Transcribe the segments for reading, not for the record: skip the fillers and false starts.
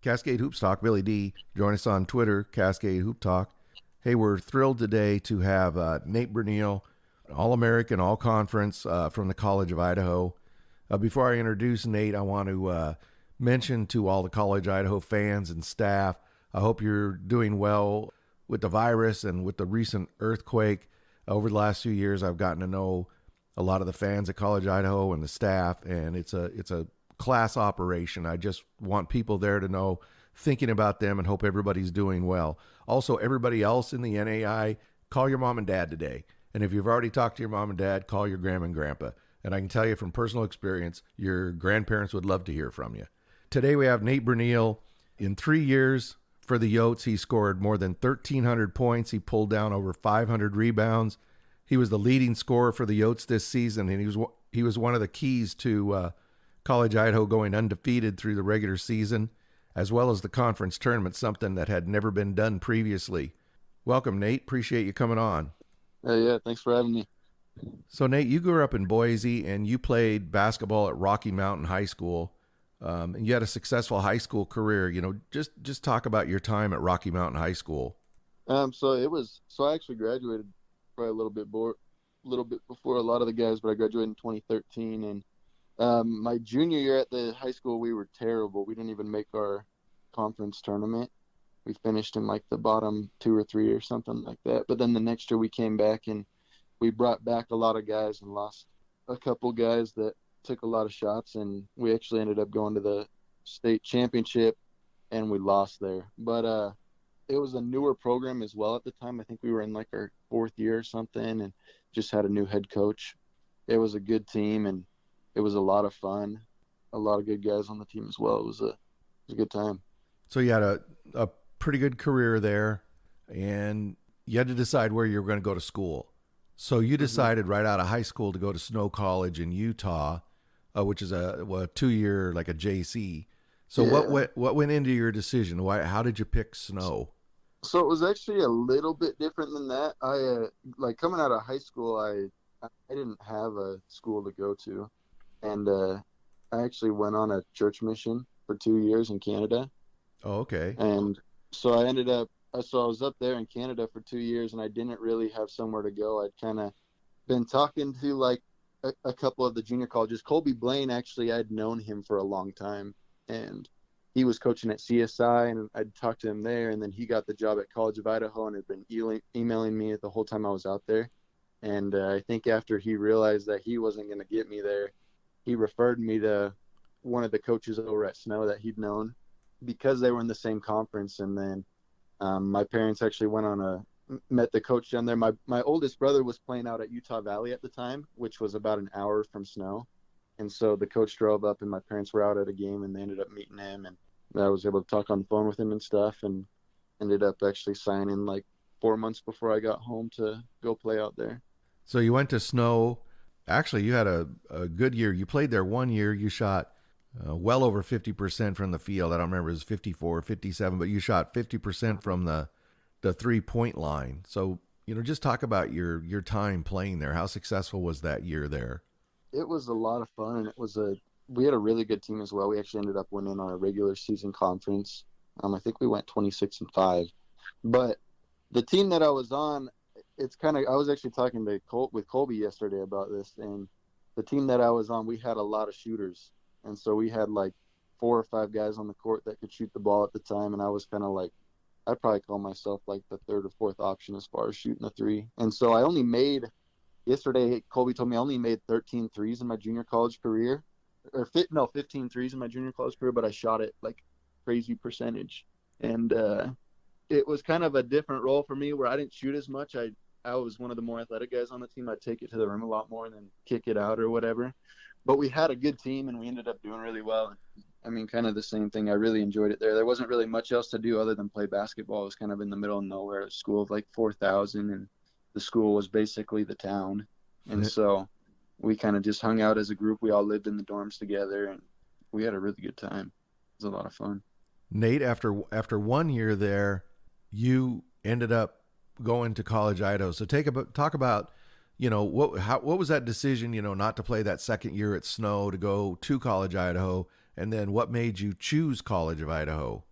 Cascade Hoops Talk, Billy D. Join us on Twitter, Cascade Hoop Talk. Hey, we're thrilled today to have Nate Bruneel, All-American, All-Conference from the College of Idaho. Before I introduce Nate, I want to mention to all the College Idaho fans and staff, I hope you're doing well with the virus and with the recent earthquake. Over the last few years, I've gotten to know a lot of the fans at College Idaho and the staff, and it's a class operation. I just want people there to know, thinking about them, and hope everybody's doing well. Also, everybody else in the NAI, call your mom and dad today. And if you've already talked to your mom and dad, call your grandma and grandpa. And I can tell you from personal experience, your grandparents would love to hear from you. Today we have Nate Bruneel. In 3 years for the Yotes, he scored more than 1,300 points. He pulled down over 500 rebounds. He was the leading scorer for the Yotes this season, and he was one of the keys to College Idaho going undefeated through the regular season, as well as the conference tournament, something that had never been done previously. Welcome, Nate. Appreciate you coming on. Yeah, thanks for having me. So, Nate, you grew up in Boise, and you played basketball at Rocky Mountain High School, and you had a successful high school career. You know, just talk about your time at Rocky Mountain High School. So I actually graduated probably a little bit before a lot of the guys, but I graduated in 2013, and my junior year at the high school, we were terrible. We didn't even make our conference tournament. We finished in like the bottom 2 or 3 or something like that. But then the next year we came back and we brought back a lot of guys and lost a couple guys that took a lot of shots. And we actually ended up going to the state championship and we lost there. But it was a newer program as well at the time. I think we were in like our 4th year or something and just had a new head coach. It was a good team and it was a lot of fun, a lot of good guys on the team as well. It was a good time. So you had a pretty good career there, and you had to decide where you were going to go to school. So you decided right out of high school to go to Snow College in Utah, which is a 2-year, like a JC. So yeah. What went into your decision? How did you pick Snow? So it was actually a little bit different than that. I coming out of high school, I didn't have a school to go to. And I actually went on a church mission for 2 years in Canada. Oh, okay. And so I was up there in Canada for 2 years, and I didn't really have somewhere to go. I'd kind of been talking to like a couple of the junior colleges. Colby Blaine, actually, I'd known him for a long time, and he was coaching at CSI, and I'd talked to him there, and then he got the job at College of Idaho and had been emailing me the whole time I was out there. And I think after he realized that he wasn't going to get me there, he referred me to one of the coaches over at Snow that he'd known because they were in the same conference. And then my parents actually met the coach down there. My oldest brother was playing out at Utah Valley at the time, which was about an hour from Snow. And so the coach drove up and my parents were out at a game and they ended up meeting him. And I was able to talk on the phone with him and stuff and ended up actually signing like 4 months before I got home to go play out there. So you went to Snow. Actually, you had a good year. You played there 1 year. You shot well over 50% from the field. I don't remember, it was 54, 57, but you shot 50% from the 3-point line. So, just talk about your time playing there. How successful was that year there? It was a lot of fun, and we had a really good team as well. We actually ended up winning our regular season conference. I think we went 26-5. But the team that I was on, I was actually talking with Colby yesterday about this, and the team that I was on, we had a lot of shooters. And so we had like 4 or 5 guys on the court that could shoot the ball at the time. And I was kind of like, I'd probably call myself like the 3rd or 4th option as far as shooting a 3. And so yesterday, Colby told me I only made 13 threes in my junior college career, 15 threes in my junior college career, but I shot it like crazy percentage. And it was kind of a different role for me where I didn't shoot as much. I was one of the more athletic guys on the team. I'd take it to the rim a lot more than kick it out or whatever. But we had a good team, and we ended up doing really well. I mean, kind of the same thing. I really enjoyed it there. There wasn't really much else to do other than play basketball. It was kind of in the middle of nowhere, a school of like 4,000, and the school was basically the town. And so we kind of just hung out as a group. We all lived in the dorms together, and we had a really good time. It was a lot of fun. Nate, after 1 year there, you ended up going to College Idaho. So talk about, what was that decision, not to play that second year at Snow, to go to College Idaho, and then what made you choose College of Idaho?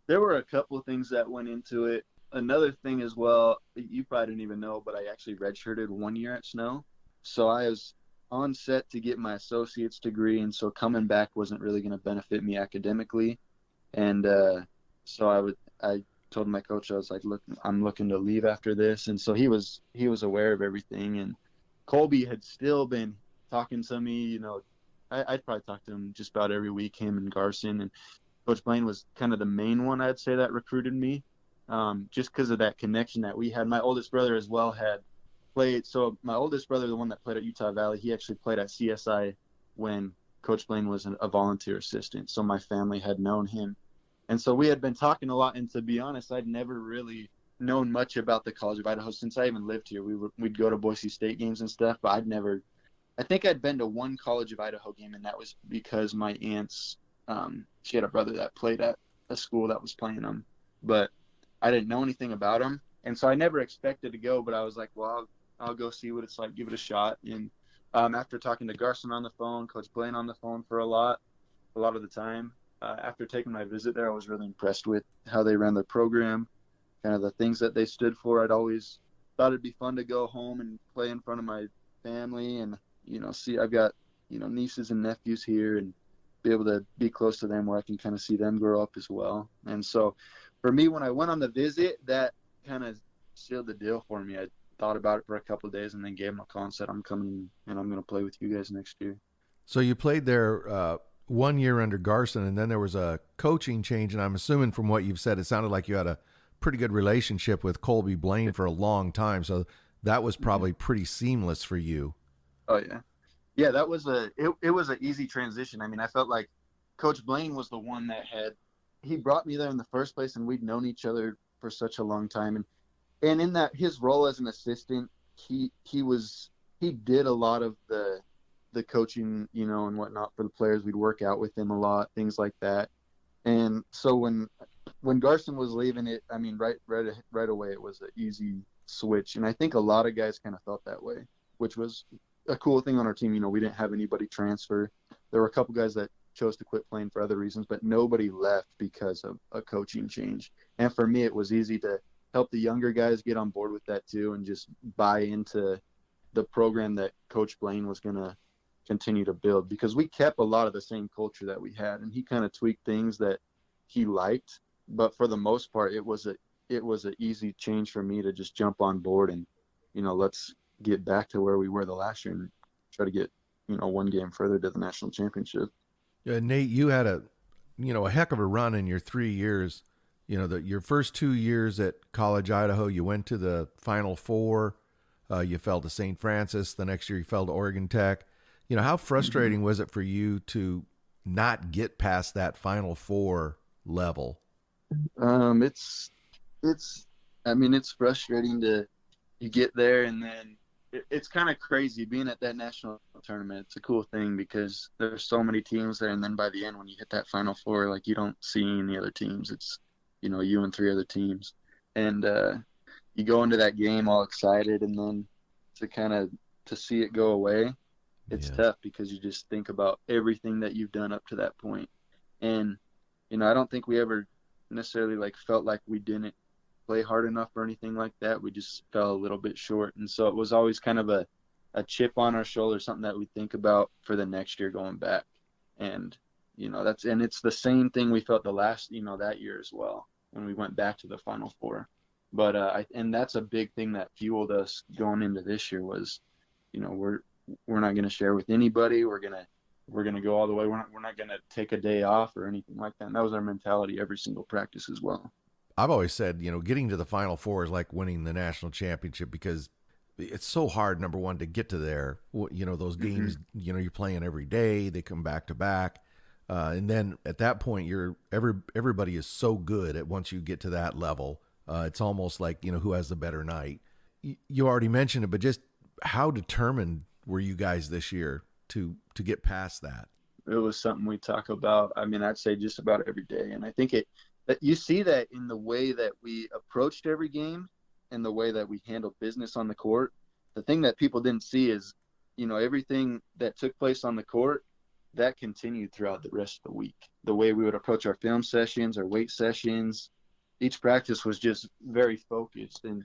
There were a couple of things that went into it. Another thing as well, you probably didn't even know, but I actually redshirted 1 year at Snow. So I was on set to get my associate's degree, and so coming back wasn't really going to benefit me academically. And so I told my coach, I was like, look, I'm looking to leave after this. And so he was aware of everything. And Colby had still been talking to me, I'd probably talk to him just about every week, him and Garson. And Coach Blaine was kind of the main one, I'd say, that recruited me, just because of that connection that we had. My oldest brother as well had played. So my oldest brother, the one that played at Utah Valley, he actually played at CSI when Coach Blaine was a volunteer assistant. So my family had known him. And so we had been talking a lot. And to be honest, I'd never really known much about the College of Idaho since I even lived here. We'd go to Boise State games and stuff, but I think I'd been to one College of Idaho game, and that was because my aunt's, she had a brother that played at a school that was playing them, but I didn't know anything about them. And so I never expected to go, but I was like, well, I'll go see what it's like, give it a shot. And after talking to Garson on the phone, Coach Blaine on the phone for a lot of the time, after taking my visit there, I was really impressed with how they ran their program, kind of the things that they stood for. I'd always thought it'd be fun to go home and play in front of my family and, see, I've got, nieces and nephews here and be able to be close to them where I can kind of see them grow up as well. And so for me, when I went on the visit, that kind of sealed the deal for me. I thought about it for a couple of days and then gave them a call and said, I'm coming and I'm going to play with you guys next year. So you played there 1 year under Garson, and then there was a coaching change. And I'm assuming from what you've said, it sounded like you had a pretty good relationship with Colby Blaine for a long time. So that was probably pretty seamless for you. Oh yeah. Yeah, that was it was an easy transition. I mean, I felt like Coach Blaine was the one that he brought me there in the first place, and we'd known each other for such a long time. And in that, his role as an assistant, he did a lot of the coaching, and whatnot for the players. We'd work out with him a lot, things like that. And so when Garson was leaving it, I mean, right away, it was an easy switch. And I think a lot of guys kind of felt that way, which was a cool thing on our team. We didn't have anybody transfer. There were a couple guys that chose to quit playing for other reasons, but nobody left because of a coaching change. And for me, it was easy to help the younger guys get on board with that too and just buy into the program that Coach Blaine was going to continue to build, because we kept a lot of the same culture that we had, and he kind of tweaked things that he liked. But for the most part, it was an easy change for me to just jump on board and, let's get back to where we were the last year and try to get, one game further to the national championship. Yeah, Nate, you had a heck of a run in your 3 years. Your first 2 years at College Idaho, you went to the Final Four. You fell to St. Francis. The next year you fell to Oregon Tech. How frustrating was it for you to not get past that Final Four level? It's frustrating to you get there, and then it's kind of crazy being at that national tournament. It's a cool thing because there's so many teams there, and then by the end, when you hit that Final Four, like, you don't see any other teams. It's you and 3 other teams, and you go into that game all excited, and then to see it go away, it's tough because you just think about everything that you've done up to that point. And I don't think we ever necessarily felt like we didn't play hard enough or anything like that. We just fell a little bit short, and so it was always kind of a chip on our shoulder, something that we think about for the next year going back. And it's the same thing we felt the last that year as well when we went back to the Final Four. But and that's a big thing that fueled us going into this year was we're not going to share with anybody. We're gonna go all the way. We're not going to take a day off or anything like that. And that was our mentality every single practice as well. I've always said, getting to the Final Four is like winning the national championship because it's so hard, number one, to get to there. Those games, you're playing every day. They come back to back. And then at that point, everybody is so good at once you get to that level. It's almost like, who has the better night. You already mentioned it, but just how determined were you guys this year to get past that? It was something we talk about. I mean, I'd say just about every day. And I think that you see that in the way that we approached every game and the way that we handled business on the court. The thing that people didn't see is, everything that took place on the court, that continued throughout the rest of the week. The way we would approach our film sessions, our weight sessions, each practice was just very focused. And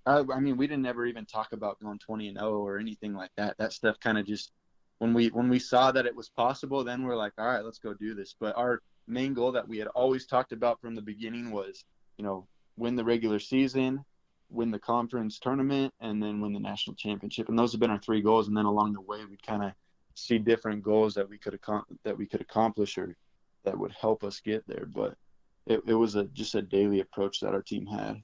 I mean, we didn't ever even talk about going 20-0 or anything like that. That stuff kind of just, when we saw that it was possible, then we're like, all right, let's go do this. But our main goal that we had always talked about from the beginning was, win the regular season, win the conference tournament, and then win the national championship. And those have been our three goals. And then along the way, we'd kind of see different goals that we could accomplish or that would help us get there. But it was just a daily approach that our team had.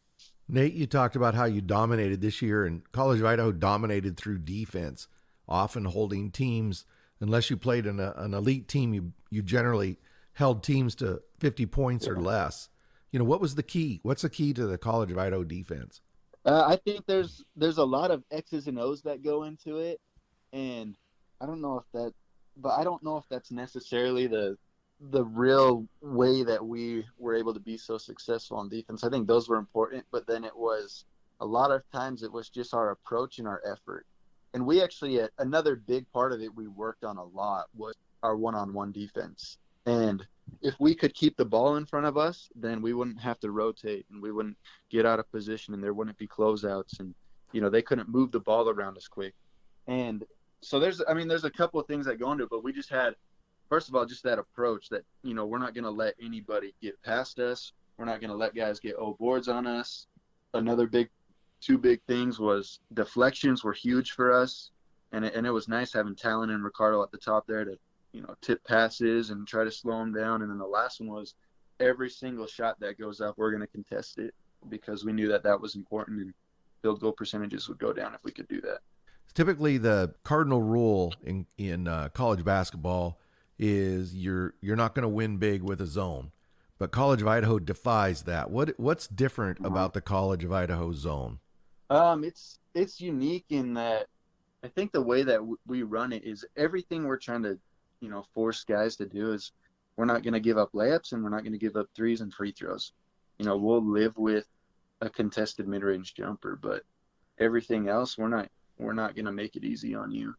Nate, you talked about how you dominated this year, and College of Idaho dominated through defense, often holding teams. Unless you played in an elite team, you generally held teams to 50 points or less. What was the key? What's the key to the College of Idaho defense? I think there's a lot of X's and O's that go into it, and I don't know if that's necessarily the real way that we were able to be so successful on defense. I think those were important, but then it was a lot of times it was just our approach and our effort. And we actually, another big part of it we worked on a lot was our one-on-one defense. And if we could keep the ball in front of us, then we wouldn't have to rotate and we wouldn't get out of position and there wouldn't be closeouts and, they couldn't move the ball around as quick. And so there's a couple of things that go into it, but we just had, first of all, just that approach that, we're not going to let anybody get past us. We're not going to let guys get boards on us. Two big things was deflections were huge for us. And it was nice having Talon and Ricardo at the top there to, tip passes and try to slow them down. And then the last one was every single shot that goes up, we're going to contest it because we knew that was important and field goal percentages would go down if we could do that. Typically the cardinal rule in college basketball is you're not going to win big with a zone, but College of Idaho defies that. What's different about the College of Idaho zone? It's unique in that I think the way that we run it is everything we're trying to, force guys to do is we're not going to give up layups and we're not going to give up threes and free throws. We'll live with a contested mid-range jumper, but everything else we're not going to make it easy on you.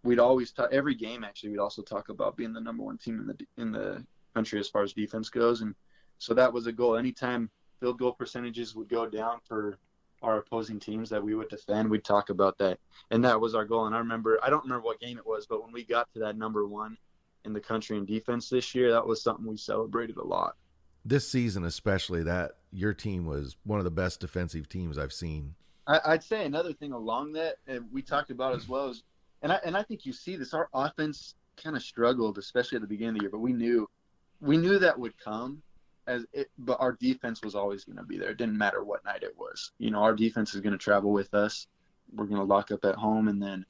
We'd always every game actually we'd also talk about being the number one team in the country as far as defense goes, and so that was a goal. Anytime field goal percentages would go down for our opposing teams that we would defend, we'd talk about that, and that was our goal. And I don't remember what game it was, but when we got to that number one in the country in defense this year, that was something we celebrated a lot. This season especially, that your team was one of the best defensive teams I've seen. I'd say another thing along that, and we talked about as well, is and I think you see this, our offense kind of struggled, especially at the beginning of the year, but we knew that would come but our defense was always going to be there. It didn't matter what night it was. Our defense is going to travel with us. We're going to lock up at home. And then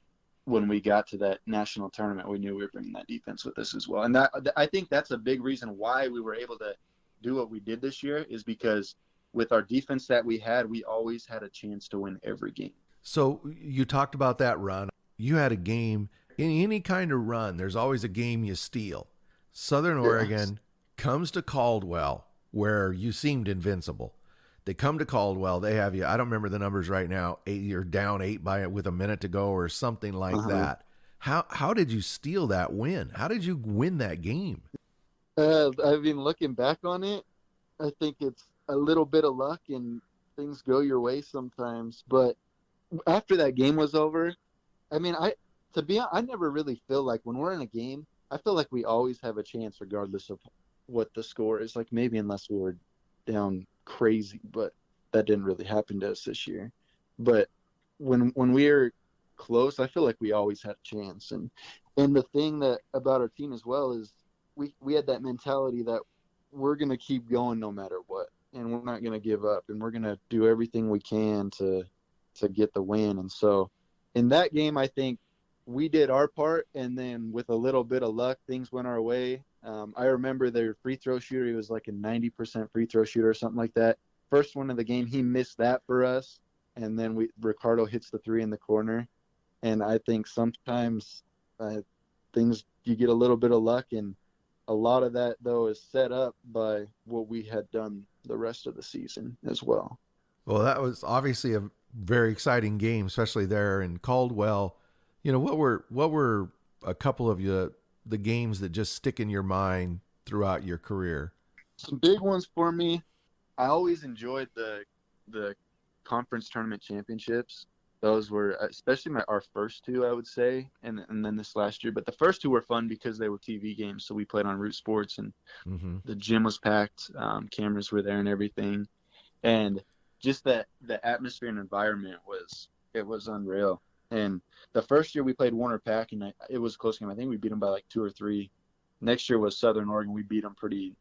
when we got to that national tournament, we knew we were bringing that defense with us as well. And I think that's a big reason why we were able to do what we did this year, is because with our defense that we had, we always had a chance to win every game. So you talked about that run. You had a game, in any kind of run, there's always a game you steal. Southern Oregon comes to Caldwell, where you seemed invincible. They come to Caldwell. They have you, I don't remember the numbers right now, you're down 8 with a minute to go or something like that. How did you steal that win? How did you win that game? Looking back on it, I think it's a little bit of luck and things go your way sometimes. But after that game was over, I never really feel like when we're in a game, I feel like we always have a chance regardless of what the score is. Like maybe unless we were down crazy, but that didn't really happen to us this year. But when we're close, I feel like we always had a chance. And the thing that about our team as well is we had that mentality that we're going to keep going no matter what, and we're not going to give up, and we're going to do everything we can to get the win. And so in that game, I think we did our part, and then with a little bit of luck, things went our way. I remember their free throw shooter, he was like a 90% free throw shooter or something like that. First one of the game, he missed that for us, and then Ricardo hits the 3 in the corner. And I think sometimes you get a little bit of luck, and a lot of that, though, is set up by what we had done the rest of the season as well. Well, that was obviously a very exciting game, especially there in Caldwell. What were a couple of the games that just stick in your mind throughout your career? Some big ones for me. I always enjoyed the conference tournament championships. Those were especially our first two, I would say, and then this last year. But the first two were fun because they were TV games, so we played on Root Sports, and the gym was packed, cameras were there and everything, and just that the atmosphere and environment was unreal. And the first year we played Warner Pack, and it was a close game. I think we beat them by like 2 or 3. Next year was Southern Oregon. We beat them pretty.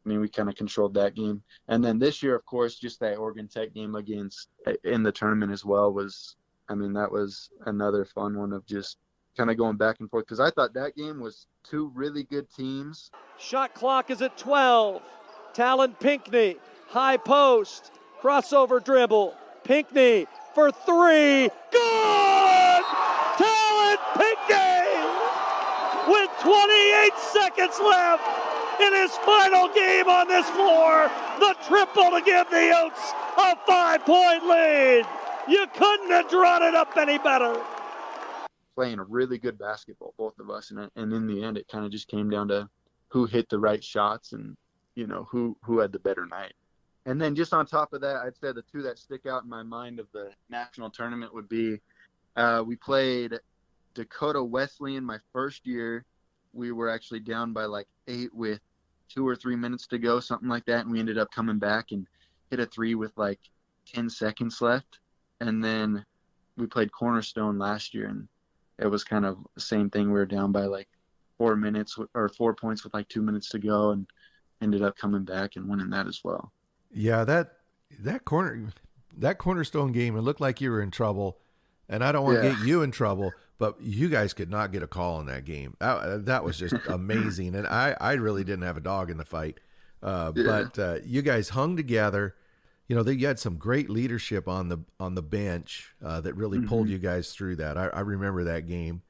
I mean, we kind of controlled that game. And then this year, of course, just that Oregon Tech game in the tournament as well that was another fun one of just kind of going back and forth, because I thought that game was two really good teams. Shot clock is at 12. Talon Pinckney, high post, crossover dribble. Pinckney for 3. Good! Talon Pinckney with 28 seconds left in his final game on this floor. The triple to give the Utes a 5-point lead. You couldn't have drawn it up any better. Playing a really good basketball, both of us, and in the end, it kind of just came down to who hit the right shots and who had the better night. And then just on top of that, I'd say the two that stick out in my mind of the national tournament would be we played Dakota Wesleyan my first year. We were actually down by like 8 with 2 or 3 minutes to go, something like that, and we ended up coming back and hit a 3 with like 10 seconds left. And then we played Cornerstone last year, and it was kind of the same thing. We were down by like 4 minutes or 4 points with like 2 minutes to go, and ended up coming back and winning that as well. Yeah, that Cornerstone game, it looked like you were in trouble, and I don't want to get you in trouble, but you guys could not get a call in that game. That was just amazing, and I really didn't have a dog in the fight, but you guys hung together. You had some great leadership on the bench that really pulled you guys through that. I remember that game.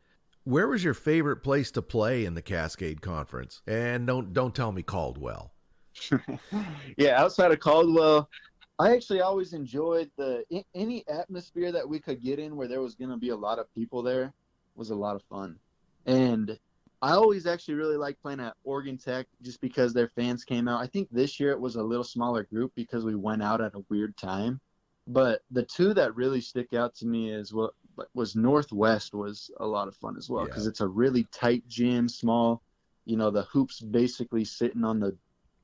Where was your favorite place to play in the Cascade Conference? And don't tell me Caldwell. Yeah, outside of Caldwell, I actually always enjoyed any atmosphere that we could get in where there was going to be a lot of people there was a lot of fun. And I always actually really liked playing at Oregon Tech just because their fans came out. I think this year it was a little smaller group because we went out at a weird time. But the two that really stick out to me was Northwest was a lot of fun as well, because it's a really tight gym, small, the hoops basically sitting on the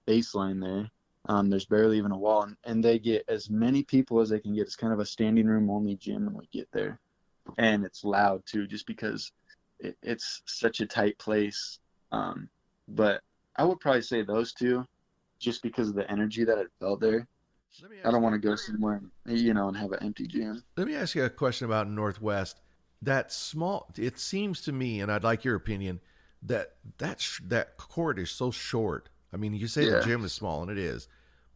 baseline there. There's barely even a wall, and they get as many people as they can get. It's kind of a standing room only gym when we get there, and it's loud too, just because it's such a tight place. But I would probably say those two, just because of the energy that I felt there. I don't want to go somewhere, and have an empty gym. Let me ask you a question about Northwest. That small, it seems to me, and I'd like your opinion, that court is so short. I mean, you say the gym is small, and it is,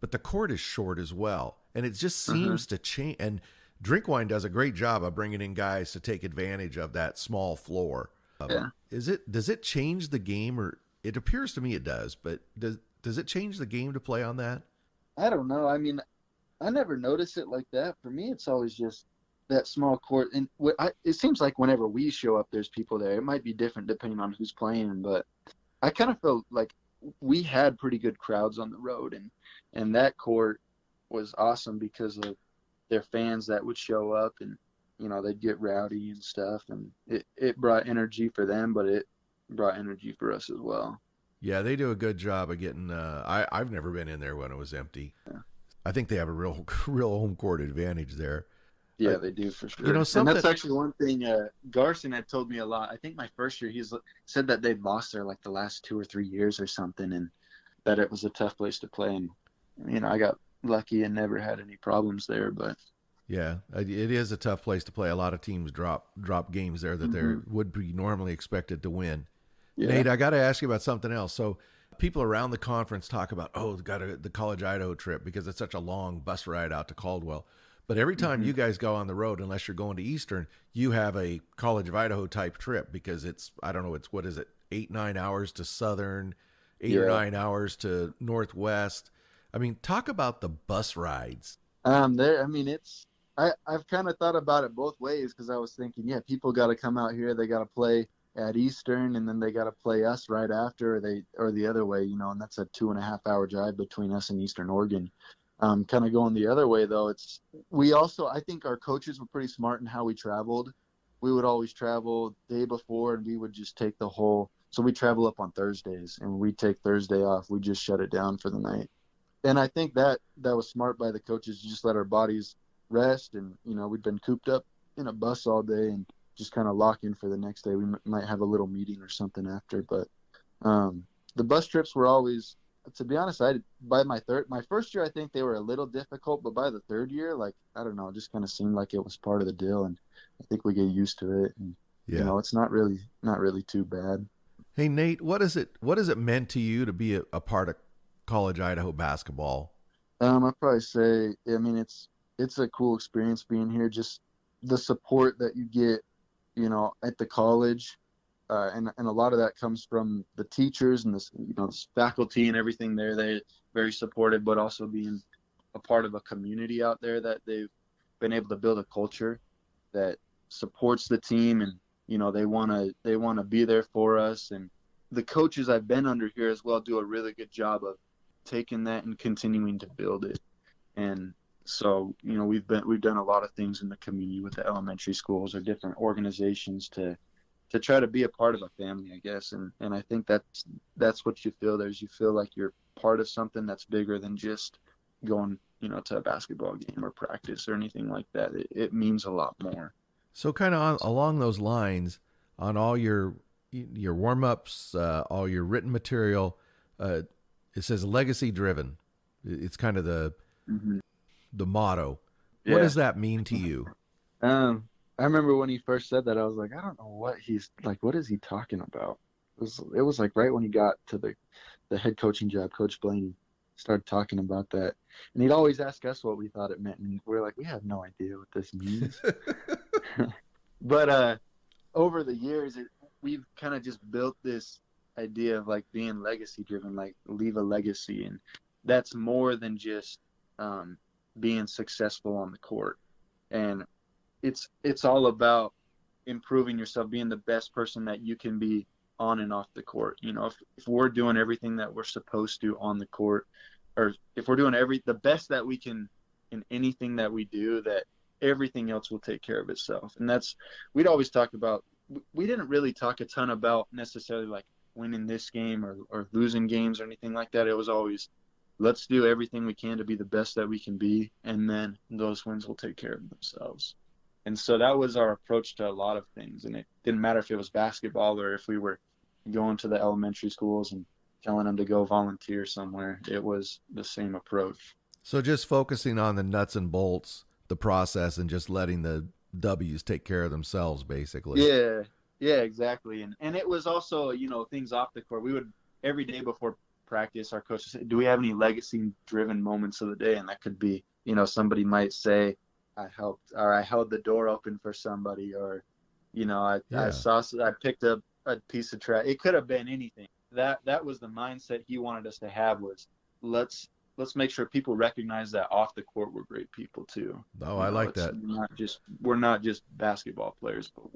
but the court is short as well. And it just seems to change. And Drinkwine does a great job of bringing in guys to take advantage of that small floor. Does it change the game, or it appears to me it does, but does it change the game to play on that? I don't know. I mean, I never noticed it like that. For me, it's always just that small court. And it seems like whenever we show up, there's people there. It might be different depending on who's playing, but I kind of felt like we had pretty good crowds on the road, and that court was awesome because of their fans that would show up, and they'd get rowdy and stuff, and it brought energy for them, but it brought energy for us as well. Yeah, they do a good job of getting I've never been in there when it was empty. I think they have a real home court advantage there. Yeah, they do for sure. And that's actually one thing Garson had told me a lot. I think my first year, he said that they'd lost there like the last 2 or 3 years or something, and that it was a tough place to play. And, I got lucky and never had any problems there. But yeah, it is a tough place to play. A lot of teams drop games there that they would be normally expected to win. Yeah. Nate, I got to ask you about something else. So people around the conference talk about, the College Idaho trip because it's such a long bus ride out to Caldwell. But every time you guys go on the road, unless you're going to Eastern, you have a College of Idaho type trip because it's 8-9 hours to Southern, 8 or 9 hours to Northwest. I mean, talk about the bus rides. I've kind of thought about it both ways, because I was thinking, people got to come out here, they got to play at Eastern, and then they got to play us right after, or the other way, and that's a 2.5 hour drive between us and Eastern Oregon. Kind of going the other way though, I think our coaches were pretty smart in how we traveled. We would always travel day before, and we would just take so we travel up on Thursdays, and we take Thursday off. We just shut it down for the night. And I think that was smart by the coaches to just let our bodies rest. And, we'd been cooped up in a bus all day and just kind of lock in for the next day. We might have a little meeting or something after. But the bus trips were always, to be honest, my first year, I think they were a little difficult. But by the third year, I don't know, it just kind of seemed like it was part of the deal. And I think we get used to it. And, it's not really too bad. Hey, Nate, what is it meant to you to be a part of College Idaho basketball? I'd probably say, it's a cool experience being here. Just the support that you get, at the college, and a lot of that comes from the teachers and this faculty and everything there. They're very supportive, but also being a part of a community out there that they've been able to build a culture that supports the team, and they want to be there for us. And the coaches I've been under here as well do a really good job of taking that and continuing to build it. And so, we've done a lot of things in the community with the elementary schools or different organizations to try to be a part of a family, I guess. And I think that's what you feel there, is you feel like you're part of something that's bigger than just going, to a basketball game or practice or anything like that. It means a lot more. So kind of along those lines, on all your warm-ups, all your written material, it says legacy driven. It's kind of the motto. Yeah. What does that mean to you? I remember when he first said that, I was like, I don't know what he's like. What is he talking about? It was like right when he got to the head coaching job, Coach Blaney started talking about that. And he'd always ask us what we thought it meant. And we're like, we have no idea what this means. But over the years, we've kind of just built this idea of being legacy driven, leave a legacy. And that's more than just being successful on the court. And it's all about improving yourself, being the best person that you can be on and off the court. If we're doing everything that we're supposed to on the court, or if we're doing the best that we can in anything that we do, that everything else will take care of itself. And we'd always talk about, we didn't really talk a ton about necessarily winning this game or losing games or anything like that. It was always, let's do everything we can to be the best that we can be, and then those wins will take care of themselves. And so that was our approach to a lot of things. And it didn't matter if it was basketball or if we were going to the elementary schools and telling them to go volunteer somewhere. It was the same approach. So just focusing on the nuts and bolts, the process, and just letting the W's take care of themselves, basically. Yeah, exactly. And it was also, things off the court. We would, every day before practice, our coach would say, do we have any legacy-driven moments of the day? And that could be, somebody might say, I held the door open for somebody, or, I picked up a piece of trash. It could have been anything. That was the mindset he wanted us to have, was let's make sure people recognize that off the court we're great people too. Oh, I like that. We're not just basketball players, but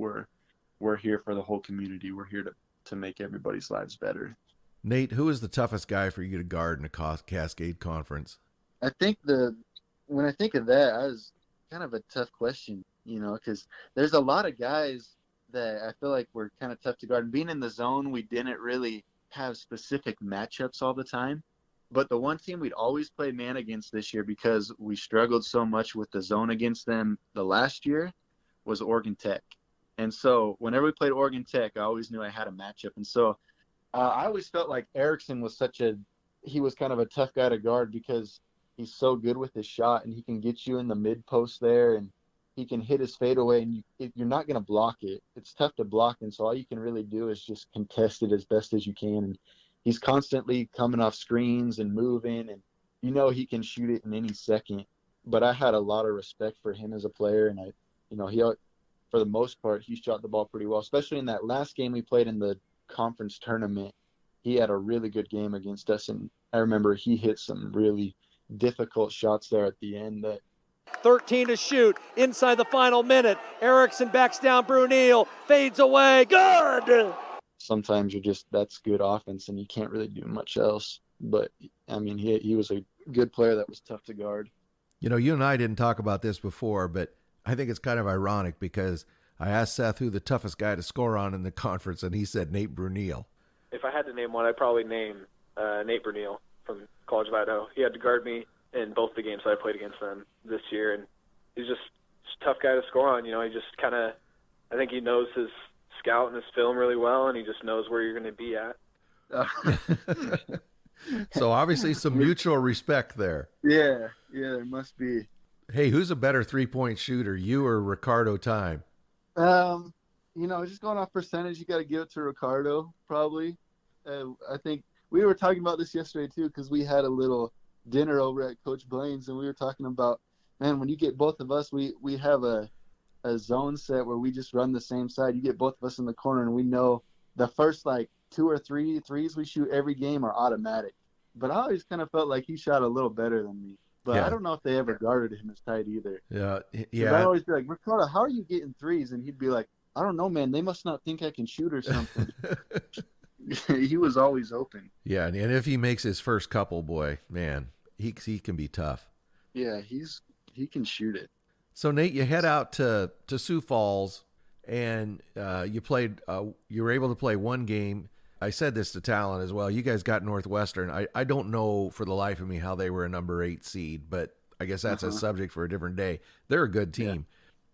we're here for the whole community. We're here to make everybody's lives better. Nate, who is the toughest guy for you to guard in a Cascade conference? I think when I think of that, I was kind of a tough question, because there's a lot of guys that I feel like were kind of tough to guard. And being in the zone, we didn't really have specific matchups all the time. But the one team we'd always play man against this year, because we struggled so much with the zone against them the last year, was Oregon Tech. And so whenever we played Oregon Tech, I always knew I had a matchup. And so I always felt like Erickson was he was kind of a tough guy to guard, because he's so good with his shot, and he can get you in the mid post there, and he can hit his fadeaway, and you're not going to block it. It's tough to block, and so all you can really do is just contest it as best as you can. And he's constantly coming off screens and moving, and he can shoot it in any second. But I had a lot of respect for him as a player, and he, for the most part, he shot the ball pretty well, especially in that last game we played in the conference tournament. He had a really good game against us, and I remember he hit some really difficult shots there at the end that 13 to shoot. Inside the final minute. Erickson backs down Bruneel. Fades away. Good! Sometimes that's good offense, and you can't really do much else. But, I mean, he was a good player that was tough to guard. You know, you and I didn't talk about this before, but I think it's kind of ironic because I asked Seth who the toughest guy to score on in the conference, and he said Nate Bruneel. If I had to name one, I'd probably name Nate Bruneel from College of Idaho. He had to guard me in both the games that I played against them this year, and he's just a tough guy to score on. You know, he just kind of, I think he knows his scout and his film really well, and he just knows where you're going to be at. So obviously some mutual respect there. Yeah, there must be. Hey, who's a better three-point shooter, you or Ricardo Time? You know, just going off percentage, you got to give it to Ricardo, probably. I think we were talking about this yesterday, too, because we had a little dinner over at Coach Blaine's, and we were talking about, man, when you get both of us, we have a zone set where we just run the same side. You get both of us in the corner, and we know the first, 2 or 3 threes we shoot every game are automatic. But I always kind of felt like he shot a little better than me. But yeah. I don't know if they ever guarded him as tight either. Yeah. I'd always be like, Ricardo, how are you getting threes? And he'd be like, I don't know, man. They must not think I can shoot or something. He was always open. Yeah, and if he makes his first couple, boy, man, he can be tough. Yeah, he can shoot it. So Nate, you head out to Sioux Falls, and you were able to play one game. I said this to Talon as well. You guys got Northwestern. I don't know for the life of me how they were a number 8 seed, but I guess that's a subject for a different day. They're a good team.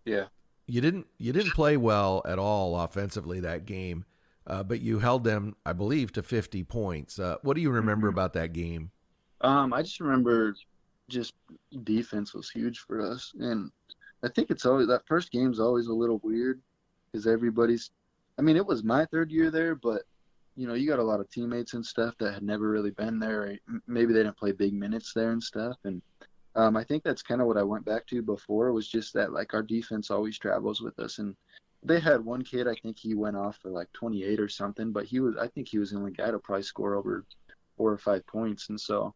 Yeah. You didn't play well at all offensively that game, but you held them, I believe, to 50 points. What do you remember about that game? I just remember just defense was huge for us, and I think it's always that first game's always a little weird because it was my third year there, but you know, you got a lot of teammates and stuff that had never really been there. Or maybe they didn't play big minutes there and stuff. And I think that's kind of what I went back to before, was just that, our defense always travels with us. And they had one kid, I think he went off for 28 or something, but I think he was the only guy to probably score over 4 or 5 points. And so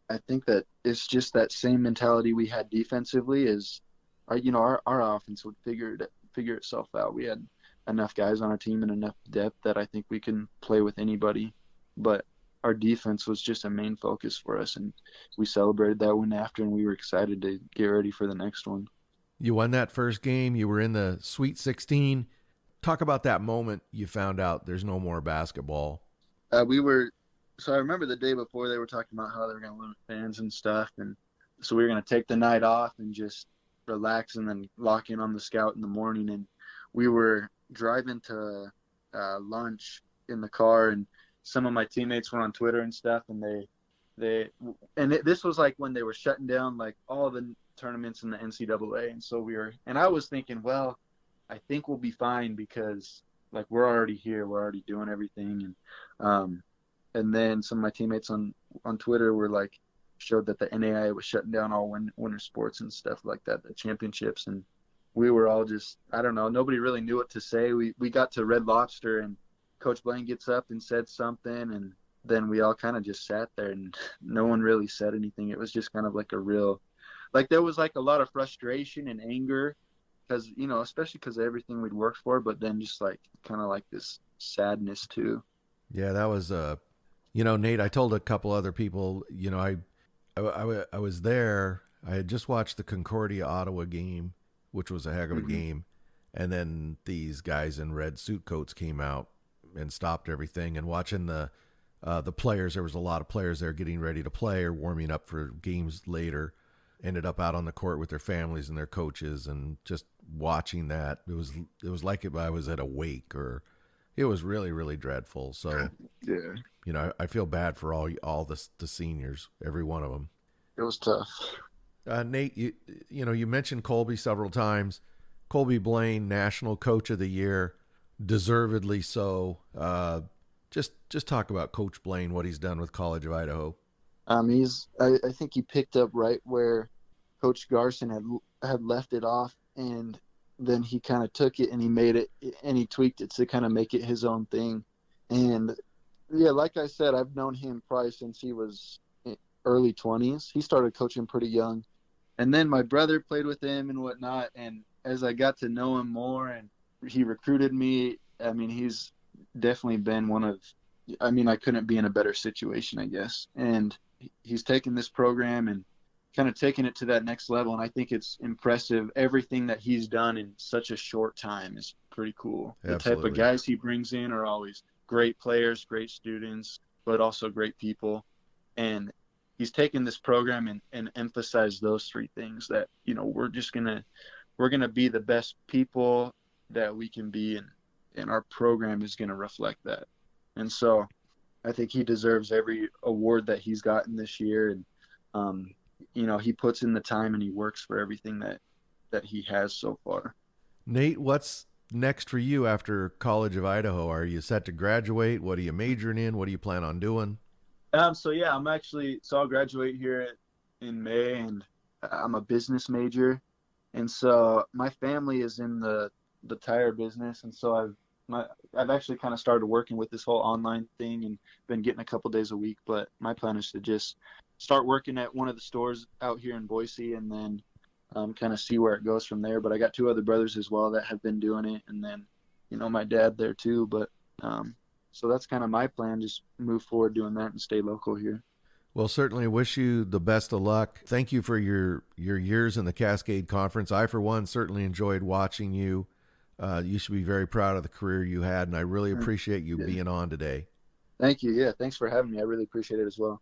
I think that it's just that same mentality we had defensively is, our offense would figure itself out. We had enough guys on our team and enough depth that I think we can play with anybody. But our defense was just a main focus for us, and we celebrated that one after, and we were excited to get ready for the next one. You won that first game. You were in the Sweet 16. Talk about that moment you found out there's no more basketball. So I remember the day before they were talking about how they were going to limit fans and stuff, and so we were going to take the night off and just relax and then lock in on the scout in the morning. And we were driving to lunch in the car, and some of my teammates were on Twitter and stuff, and this was when they were shutting down all the tournaments in the NCAA, and so I was thinking, well, I think we'll be fine because we're already here, we're already doing everything, and then some of my teammates on Twitter were showed that the NAIA was shutting down all winter sports and stuff like that, the championships, and we were all just, I don't know, nobody really knew what to say. We got to Red Lobster, and Coach Blaine gets up and said something, and then we all kind of just sat there, and no one really said anything. It was just kind of a real, there was a lot of frustration and anger because, especially because of everything we'd worked for, but then just kind of this sadness too. Yeah, that was, Nate, I told a couple other people, I was there. I had just watched the Concordia Ottawa game, which was a heck of a game. And then these guys in red suit coats came out and stopped everything. And watching the players, there was a lot of players there getting ready to play or warming up for games later, ended up out on the court with their families and their coaches, and just watching that, it was like if I was at a wake, or it was really, really dreadful. So, yeah, I feel bad for all the seniors, every one of them. It was tough. Nate, you mentioned Colby several times. Colby Blaine, National Coach of the Year, deservedly so. Just talk about Coach Blaine, what he's done with College of Idaho. I think he picked up right where Coach Garson had left it off, and then he kind of took it and he made it and he tweaked it to kind of make it his own thing. And yeah, like I said, I've known him probably since he was early 20s. He started coaching pretty young, And then my brother played with him and whatnot. And as I got to know him more and he recruited me, I mean, he's definitely been I couldn't be in a better situation, I guess. And he's taken this program and kind of taken it to that next level. And I think it's impressive. Everything that he's done in such a short time is pretty cool. Absolutely. The type of guys he brings in are always great players, great students, but also great people. And he's taken this program and emphasized those three things that, we're going to be the best people that we can be. And our program is going to reflect that. And so I think he deserves every award that he's gotten this year. And, he puts in the time and he works for everything that he has so far. Nate, what's next for you after College of Idaho? Are you set to graduate? What are you majoring in? What do you plan on doing? I'll graduate here in May, and I'm a business major. And so my family is in the tire business. And so I've actually kind of started working with this whole online thing and been getting a couple days a week, but my plan is to just start working at one of the stores out here in Boise and then kind of see where it goes from there. But I got two other brothers as well that have been doing it, and then, my dad there too. But so that's kind of my plan, just move forward doing that and stay local here. Well, certainly wish you the best of luck. Thank you for your years in the Cascade Conference. I, for one, certainly enjoyed watching you. You should be very proud of the career you had, and I really appreciate you being on today. Thank you. Yeah, thanks for having me. I really appreciate it as well.